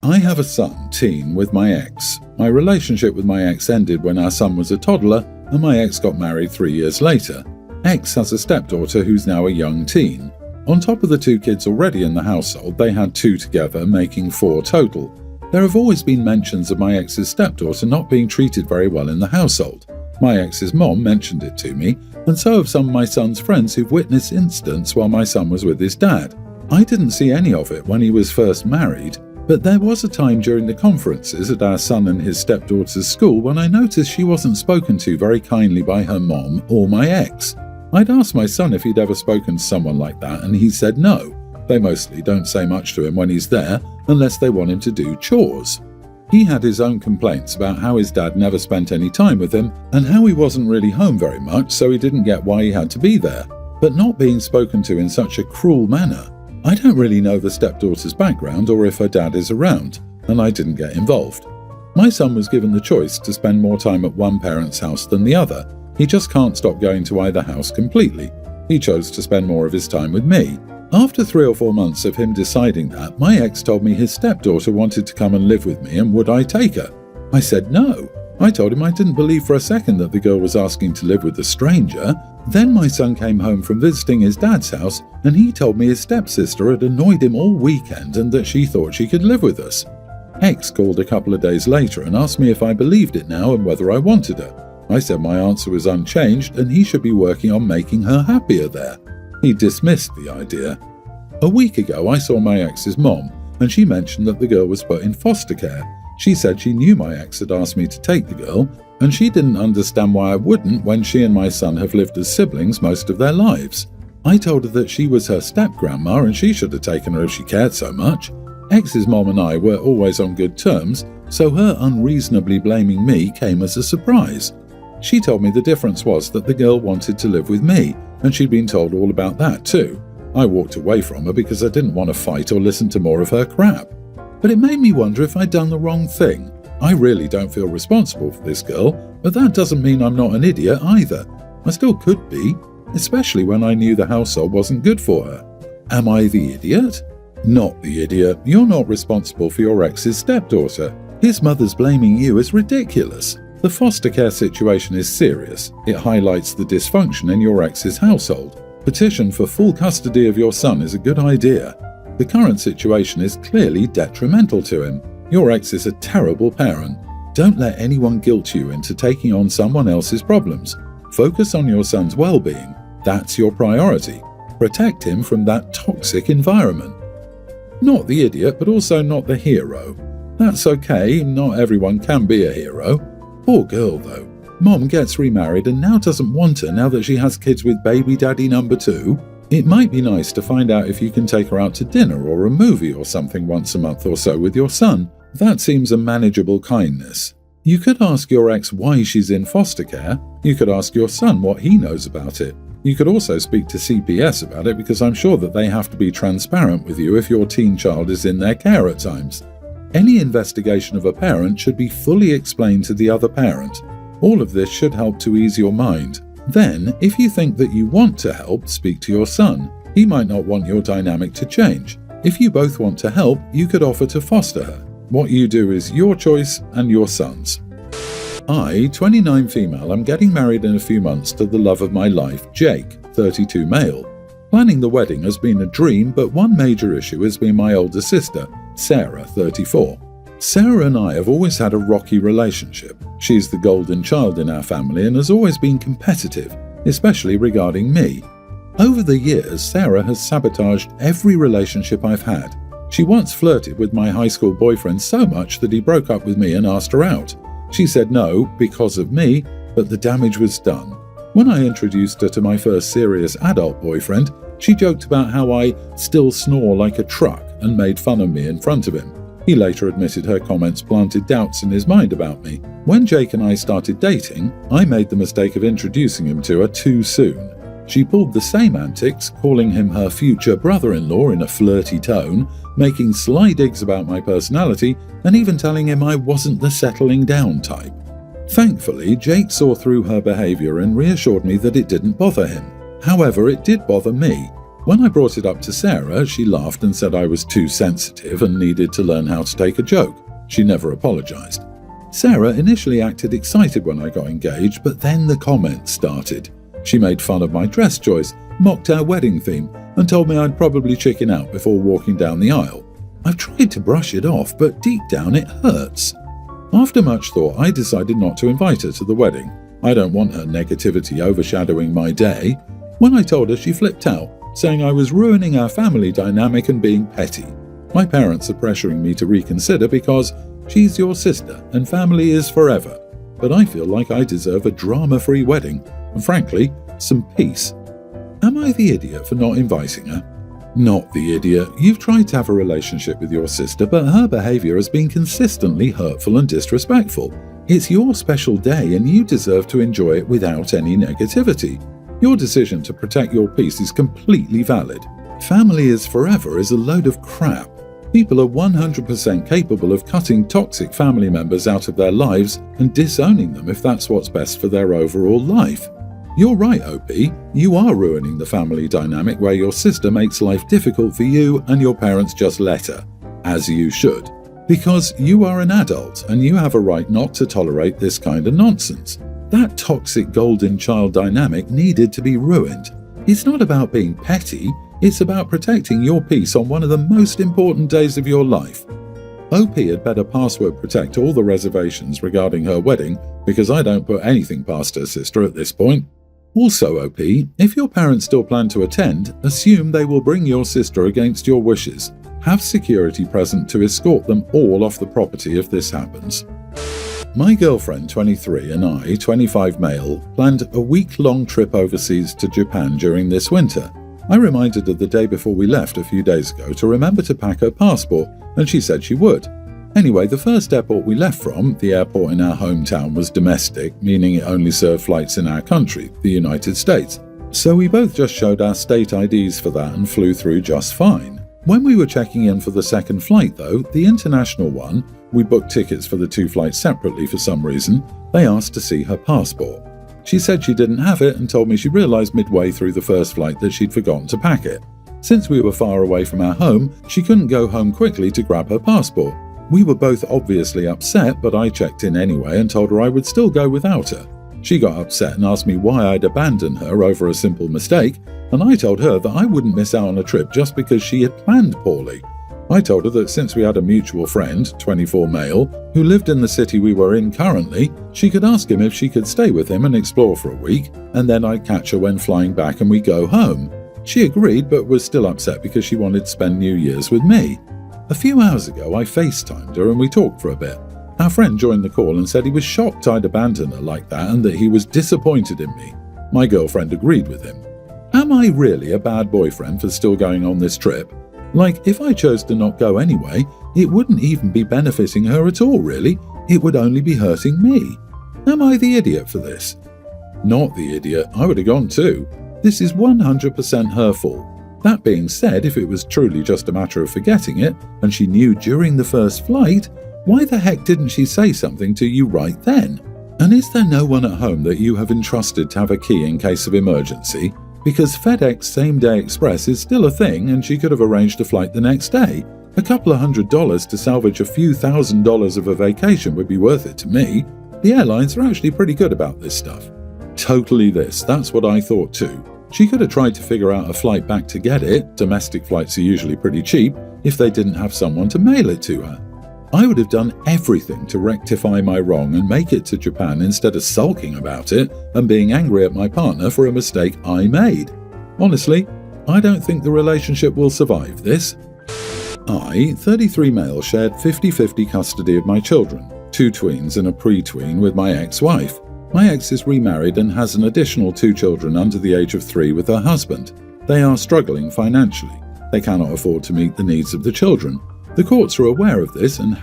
I have a son, teen, with my ex. My relationship with my ex ended when our son was a toddler, and my ex got married 3 years later. Ex has a stepdaughter who's now a young teen. On top of the 2 kids already in the household, they had 2 together, making 4 total. There have always been mentions of my ex's stepdaughter not being treated very well in the household. My ex's mom mentioned it to me, and so have some of my son's friends who've witnessed incidents while my son was with his dad. I didn't see any of it when he was first married, but there was a time during the conferences at our son and his stepdaughter's school when I noticed she wasn't spoken to very kindly by her mom or my ex. I'd asked my son if he'd ever spoken to someone like that, and he said no. They mostly don't say much to him when he's there, unless they want him to do chores. He had his own complaints about how his dad never spent any time with him, and how he wasn't really home very much, so he didn't get why he had to be there. But not being spoken to in such a cruel manner. I don't really know the stepdaughter's background or if her dad is around, and I didn't get involved. My son was given the choice to spend more time at one parent's house than the other. He just can't stop going to either house completely. He chose to spend more of his time with me. After 3 or 4 months of him deciding that, my ex told me his stepdaughter wanted to come and live with me and would I take her. I said no. I told him I didn't believe for a second that the girl was asking to live with a stranger. Then my son came home from visiting his dad's house and he told me his stepsister had annoyed him all weekend and that she thought she could live with us. Ex called a couple of days later and asked me if I believed it now and whether I wanted her. I said my answer was unchanged and he should be working on making her happier there. He dismissed the idea. A week ago I saw my ex's mom and she mentioned that the girl was put in foster care. She said she knew my ex had asked me to take the girl and she didn't understand why I wouldn't when she and my son have lived as siblings most of their lives. I told her that she was her step-grandma and she should have taken her if she cared so much. Ex's mom and I were always on good terms, so her unreasonably blaming me came as a surprise. She told me the difference was that the girl wanted to live with me, and she'd been told all about that too. I walked away from her because I didn't want to fight or listen to more of her crap. But it made me wonder if I'd done the wrong thing. I really don't feel responsible for this girl, but that doesn't mean I'm not an idiot either. I still could be, especially when I knew the household wasn't good for her. Am I the idiot? Not the idiot. You're not responsible for your ex's stepdaughter. His mother's blaming you is ridiculous. The foster care situation is serious. It highlights the dysfunction in your ex's household. Petition for full custody of your son is a good idea. The current situation is clearly detrimental to him. Your ex is a terrible parent. Don't let anyone guilt you into taking on someone else's problems. Focus on your son's well-being. That's your priority. Protect him from that toxic environment. Not the idiot, but also not the hero. That's okay, not everyone can be a hero. Poor girl though. Mom gets remarried and now doesn't want her now that she has kids with baby daddy number 2. It might be nice to find out if you can take her out to dinner or a movie or something once a month or so with your son. That seems a manageable kindness. You could ask your ex why she's in foster care. You could ask your son what he knows about it. You could also speak to CPS about it because I'm sure that they have to be transparent with you if your teen child is in their care at times. Any investigation of a parent should be fully explained to the other parent. All of this should help to ease your mind. Then, if you think that you want to help, speak to your son. He might not want your dynamic to change. If you both want to help, you could offer to foster her. What you do is your choice and your son's. I, 29 female, am getting married in a few months to the love of my life, Jake, 32 male. Planning the wedding has been a dream, but one major issue has been my older sister, Sarah, 34. Sarah and I have always had a rocky relationship. She's the golden child in our family and has always been competitive, especially regarding me. Over the years, Sarah has sabotaged every relationship I've had. She once flirted with my high school boyfriend so much that he broke up with me and asked her out. She said no because of me, but the damage was done. When I introduced her to my first serious adult boyfriend, she joked about how I still snore like a truck and made fun of me in front of him. He later admitted her comments planted doubts in his mind about me. When Jake and I started dating, I made the mistake of introducing him to her too soon. She pulled the same antics, calling him her future brother-in-law in a flirty tone, making sly digs about my personality, and even telling him I wasn't the settling down type. Thankfully, Jake saw through her behavior and reassured me that it didn't bother him. However, it did bother me. When I brought it up to Sarah, she laughed and said I was too sensitive and needed to learn how to take a joke. She never apologized. Sarah initially acted excited when I got engaged, but then the comments started. She made fun of my dress choice, mocked our wedding theme, and told me I'd probably chicken out before walking down the aisle. I've tried to brush it off, but deep down it hurts. After much thought, I decided not to invite her to the wedding. I don't want her negativity overshadowing my day. When I told her, she flipped out, saying I was ruining our family dynamic and being petty. My parents are pressuring me to reconsider because she's your sister and family is forever. But I feel like I deserve a drama-free wedding and, frankly, some peace. Am I the idiot for not inviting her? Not the idiot. You've tried to have a relationship with your sister, but her behavior has been consistently hurtful and disrespectful. It's your special day and you deserve to enjoy it without any negativity. Your decision to protect your peace is completely valid. Family is forever is a load of crap. People are 100% capable of cutting toxic family members out of their lives and disowning them if that's what's best for their overall life. You're right, OP. You are ruining the family dynamic where your sister makes life difficult for you and your parents just let her. As you should. Because you are an adult and you have a right not to tolerate this kind of nonsense. That toxic golden child dynamic needed to be ruined. It's not about being petty, it's about protecting your peace on one of the most important days of your life. OP had better password protect all the reservations regarding her wedding because I don't put anything past her sister at this point. Also, OP, if your parents still plan to attend, assume they will bring your sister against your wishes. Have security present to escort them all off the property if this happens. My girlfriend, 23, and I, 25 male, planned a week-long trip overseas to Japan during this winter. I reminded her the day before we left a few days ago to remember to pack her passport, and she said she would. Anyway, the first airport we left from, the airport in our hometown, was domestic, meaning it only served flights in our country, the United States. So we both just showed our state IDs for that and flew through just fine. When we were checking in for the second flight though, the international one, we booked tickets for the two flights separately for some reason, they asked to see her passport. She said she didn't have it and told me she realised midway through the first flight that she'd forgotten to pack it. Since we were far away from our home, she couldn't go home quickly to grab her passport. We were both obviously upset, but I checked in anyway and told her I would still go without her. She got upset and asked me why I'd abandoned her over a simple mistake, and I told her that I wouldn't miss out on a trip just because she had planned poorly. I told her that since we had a mutual friend, 24 male, who lived in the city we were in currently, she could ask him if she could stay with him and explore for a week, and then I'd catch her when flying back and we go home. She agreed but was still upset because she wanted to spend New Year's with me. A few hours ago I FaceTimed her and we talked for a bit. Our friend joined the call and said he was shocked I'd abandoned her like that and that he was disappointed in me. My girlfriend agreed with him. Am I really a bad boyfriend for still going on this trip? Like, if I chose to not go anyway, it wouldn't even be benefiting her at all, really. It would only be hurting me. Am I the idiot for this? Not the idiot. I would have gone too. This is 100% her fault. That being said, if it was truly just a matter of forgetting it, and she knew during the first flight, why the heck didn't she say something to you right then? And is there no one at home that you have entrusted to have a key in case of emergency? Because FedEx Same-Day Express is still a thing and she could have arranged a flight the next day. A couple of $100 to salvage a few $1,000s of a vacation would be worth it to me. The airlines are actually pretty good about this stuff. Totally this, that's what I thought too. She could have tried to figure out a flight back to get it, domestic flights are usually pretty cheap, if they didn't have someone to mail it to her. I would have done everything to rectify my wrong and make it to Japan instead of sulking about it and being angry at my partner for a mistake I made. Honestly, I don't think the relationship will survive this. I, 33 male, shared 50-50 custody of my children, 2 tweens and a pre-tween with my ex-wife. My ex is remarried and has an additional 2 children under the age of 3 with her husband. They are struggling financially. They cannot afford to meet the needs of the children. The courts are aware of this and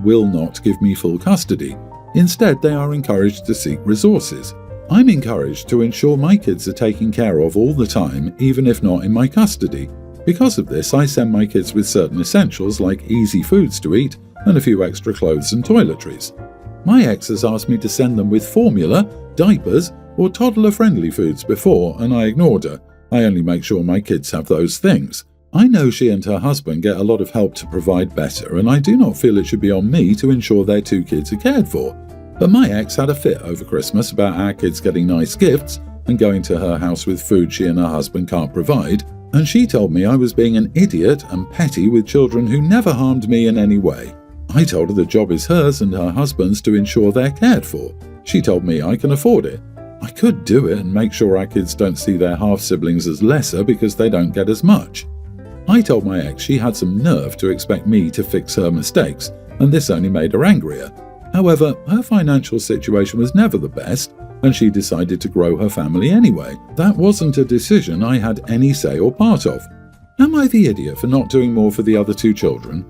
will not give me full custody. Instead, they are encouraged to seek resources. I'm encouraged to ensure my kids are taken care of all the time, even if not in my custody. Because of this, I send my kids with certain essentials like easy foods to eat and a few extra clothes and toiletries. My ex has asked me to send them with formula, diapers, or toddler-friendly foods before, and I ignored her, I only make sure my kids have those things. I know she and her husband get a lot of help to provide better, and I do not feel it should be on me to ensure their 2 kids are cared for. But my ex had a fit over Christmas about our kids getting nice gifts and going to her house with food she and her husband can't provide, and she told me I was being an idiot and petty with children who never harmed me in any way. I told her the job is hers and her husband's to ensure they're cared for. She told me I can afford it. I could do it and make sure our kids don't see their half-siblings as lesser because they don't get as much. I told my ex she had some nerve to expect me to fix her mistakes, and this only made her angrier. However, her financial situation was never the best, and she decided to grow her family anyway. That wasn't a decision I had any say or part of. Am I the idiot for not doing more for the other 2 children?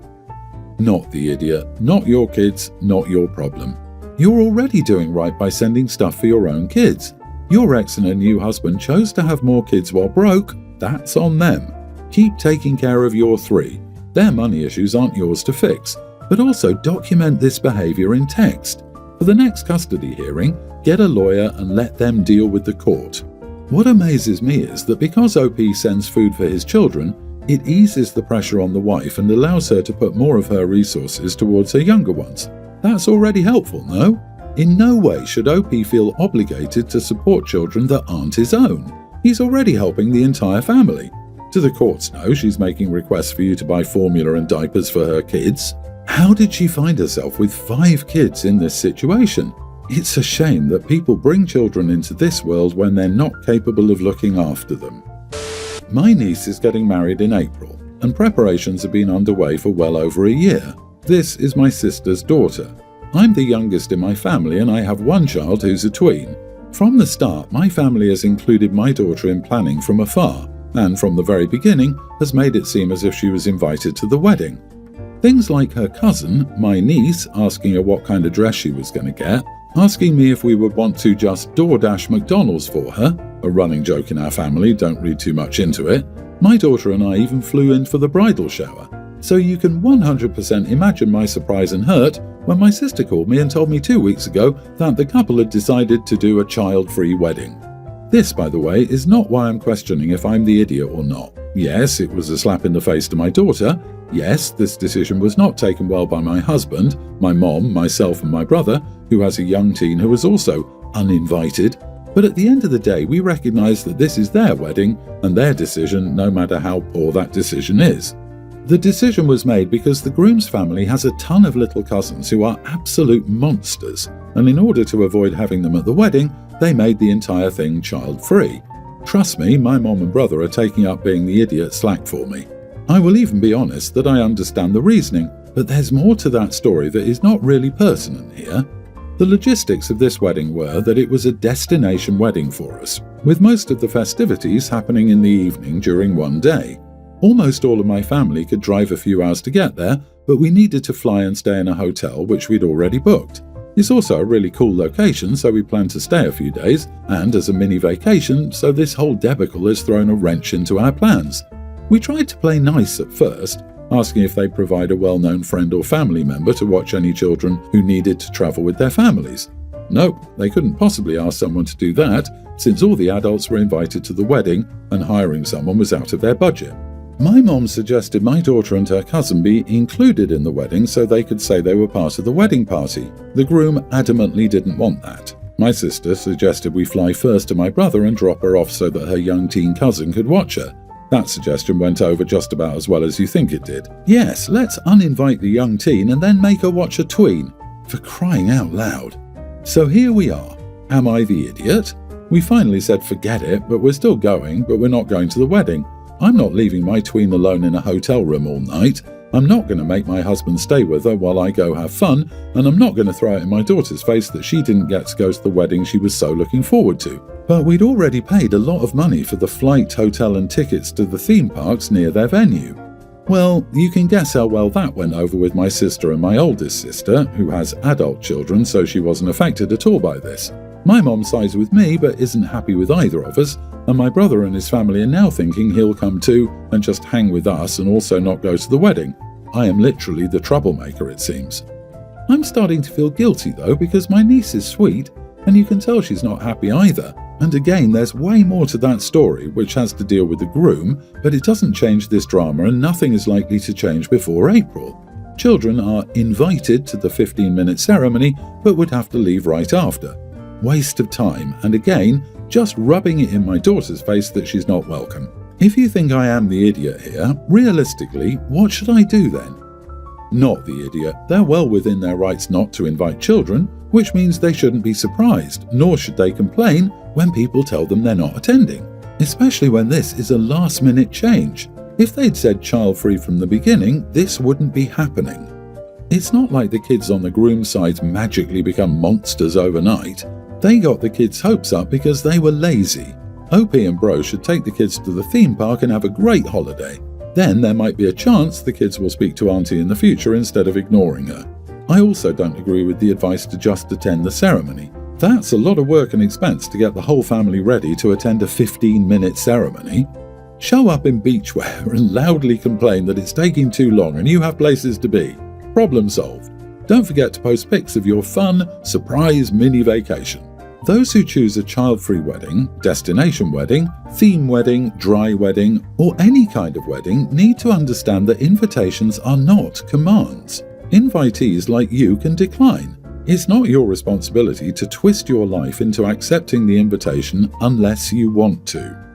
Not the idiot. Not your kids, not your problem. You're already doing right by sending stuff for your own kids. Your ex and her new husband chose to have more kids while broke. That's on them. Keep taking care of your 3. Their money issues aren't yours to fix, but also document this behavior in text. For the next custody hearing, get a lawyer and let them deal with the court. What amazes me is that because OP sends food for his children, it eases the pressure on the wife and allows her to put more of her resources towards her younger ones. That's already helpful, no? In no way should OP feel obligated to support children that aren't his own. He's already helping the entire family. Do the courts know she's making requests for you to buy formula and diapers for her kids? How did she find herself with 5 kids in this situation? It's a shame that people bring children into this world when they're not capable of looking after them. My niece is getting married in April, and preparations have been underway for well over a year. This is my sister's daughter. I'm the youngest in my family and I have one child who's a tween. From the start, my family has included my daughter in planning from afar, and from the very beginning has made it seem as if she was invited to the wedding. Things like her cousin, my niece, asking her what kind of dress she was going to get, asking me if we would want to just DoorDash McDonald's for her, a running joke in our family, don't read too much into it. My daughter and I even flew in for the bridal shower. So you can 100% imagine my surprise and hurt when my sister called me and told me 2 weeks ago that the couple had decided to do a child-free wedding. This, by the way, is not why I'm questioning if I'm the idiot or not. Yes, it was a slap in the face to my daughter. Yes, this decision was not taken well by my husband, my mom, myself and my brother, who has a young teen who was also uninvited. But at the end of the day, we recognize that this is their wedding and their decision, no matter how poor that decision is. The decision was made because the groom's family has a ton of little cousins who are absolute monsters, and in order to avoid having them at the wedding, they made the entire thing child-free. Trust me, my mom and brother are taking up being the idiot slack for me. I will even be honest that I understand the reasoning, but there's more to that story that is not really pertinent here. The logistics of this wedding were that it was a destination wedding for us, with most of the festivities happening in the evening during one day. Almost all of my family could drive a few hours to get there, but we needed to fly and stay in a hotel which we'd already booked. It's also a really cool location, so we planned to stay a few days, and as a mini vacation, so this whole debacle has thrown a wrench into our plans. We tried to play nice at first, asking if they'd provide a well-known friend or family member to watch any children who needed to travel with their families. Nope, they couldn't possibly ask someone to do that, since all the adults were invited to the wedding, and hiring someone was out of their budget. My mom suggested my daughter and her cousin be included in the wedding so they could say they were part of the wedding party. The groom adamantly didn't want that. My sister suggested we fly first to my brother and drop her off so that her young teen cousin could watch her. That suggestion went over just about as well as you think it did. Yes, let's uninvite the young teen and then make her watch a tween. For crying out loud. So here we are. Am I the idiot? We finally said forget it, but we're still going, but we're not going to the wedding. I'm not leaving my tween alone in a hotel room all night. I'm not going to make my husband stay with her while I go have fun, and I'm not going to throw it in my daughter's face that she didn't get to go to the wedding she was so looking forward to. But we'd already paid a lot of money for the flight, hotel and tickets to the theme parks near their venue. Well, you can guess how well that went over with my sister and my oldest sister, who has adult children, so she wasn't affected at all by this. My mom sides with me but isn't happy with either of us, and my brother and his family are now thinking he'll come too and just hang with us and also not go to the wedding. I am literally the troublemaker, it seems. I'm starting to feel guilty though because my niece is sweet, and you can tell she's not happy either. And again, there's way more to that story, which has to deal with the groom, but it doesn't change this drama and nothing is likely to change before April. Children are invited to the 15-minute ceremony, but would have to leave right after. Waste of time, and again, just rubbing it in my daughter's face that she's not welcome. If you think I am the idiot here, realistically, what should I do then? Not the idiot. They're well within their rights not to invite children, which means they shouldn't be surprised, nor should they complain when people tell them they're not attending, especially when this is a last-minute change. If they'd said child-free from the beginning, this wouldn't be happening. It's not like the kids on the groom's side magically become monsters overnight. They got the kids' hopes up because they were lazy. OP and Bro should take the kids to the theme park and have a great holiday. Then there might be a chance the kids will speak to Auntie in the future instead of ignoring her. I also don't agree with the advice to just attend the ceremony. That's a lot of work and expense to get the whole family ready to attend a 15-minute ceremony. Show up in beachwear and loudly complain that it's taking too long and you have places to be. Problem solved. Don't forget to post pics of your fun, surprise mini vacation. Those who choose a child-free wedding, destination wedding, theme wedding, dry wedding, or any kind of wedding need to understand that invitations are not commands. Invitees like you can decline. It's not your responsibility to twist your life into accepting the invitation unless you want to.